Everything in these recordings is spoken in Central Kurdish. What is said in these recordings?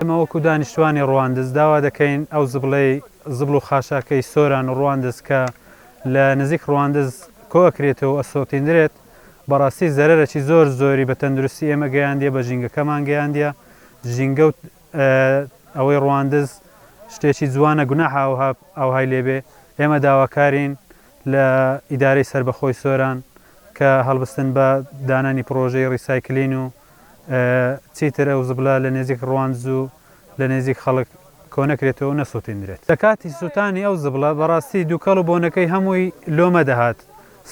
ئەمە وەکو دانیشتوانی ڕواندز داوا دەکەین ئەو زبڵ و خاشاکەی سۆران و ڕواندز کە لە نزیک ڕواندز کۆکرێتەوە ئەسۆتیندرێت بەڕاستی زەرەرەکی زۆری بە تەندروستی ئێمە گەیاندیە بە ژینگەکەمان گەیاندیە ژینگە و ئەوەی ڕواندز شتێکی جوانە گوناح ئەوهای لێبێ ئێمە داواکارین لە ئیدارەی سەربەخۆی سۆران کە هەڵبستن بە دانانی پرۆژەی ڕیسایکلین و چیتر ئەو زبلە لە نێزیک ڕواندز و لە نێزیک خەڵک کۆنەکرێتەوە نەسۆتیندرێت. لە کاتی سووتانی ئەو زبلە بەڕاستی دووکەڵ و بۆنەکەی هەمووی لۆمە دەهات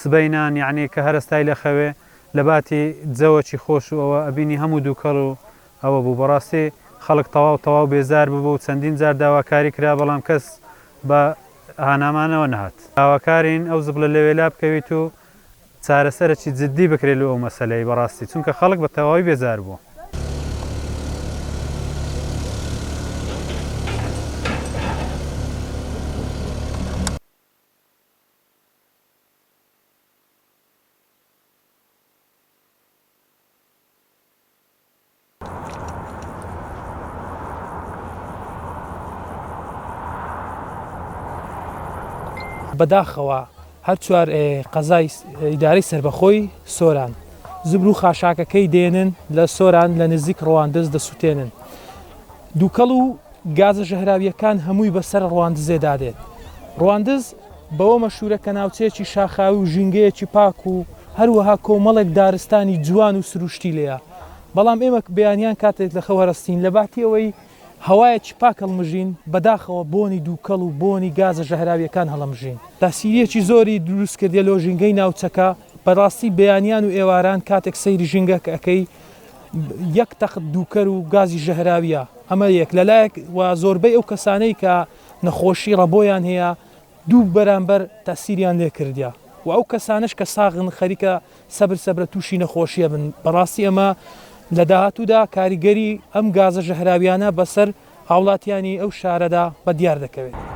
سبەینان یعنی کە هەرستای لە خەوێ لە باتی جەوەکی خۆش و ئەوە ئەبینی هەموو دووکەڵ و ئەوە بوو بەڕاستی خەڵک تەواو بێزار بوو و چەندین جار داواکاری کرا بەڵام کەس بە هانامانەوە نەهات. داواکارین ئەو زبلە لەوێلا بکەویت و چارەسەرێکی جددی بکرێت لە ئەو مەسەلەی بەڕاستی چونکە خەڵک بە تەواوی بێزار بوو. بەداخەوە هەر چوار قەزای ئیدارەی سەربەخۆی سۆران زبر و خاشاکەکەی دێنن لە سۆران لە نزیک ڕواندز دەسووتێنن. دووکەڵ و گازە ژەهراویەکان هەمووی بەسەر ڕواندزێدا دێت. ڕواندز بەوە مەشهورە کە ناوچەیەکی شاخاوی و ژینگەیەکی پاک و هەروەها کۆمەڵێک دارستانی جوان و سروشتی لێیە. بەڵام ئێمە بەیانیان کاتێک لە خەوەرستین لە باتی ئەوەی هەوایەکی پاک هەڵمژین بەداخەوە بۆنی دووکەڵ و بۆنی گازە ژەهراویەکان هەڵەمژین. تاسیریەکی زۆری دروست کردێ لۆ ژینگەی ناوچەکە بەڕاستی بەیانیان و ئێواران کاتێک سەیری ژینگەکە ئەەکەی یەک تەخت دووکەر و گازی ژەهراویە ئەمە یەک لەلایەک و زۆربەی ئەو کەسانەی کە نەخۆشی ڕەبۆیان هەیە دوو بەرامبەر تاسیریان لێ کردیا و ئەو کەسانش کە ساغن خەریکە سەبرە تووشی نەخۆشیە بن. بەڕاستی ئەمە لە داهاتوودا کاریگەری ئەم گازە ژەهراویانە بەسەر هاوڵاتیانی ئەو شارەدا بە دیار دەکەوێت.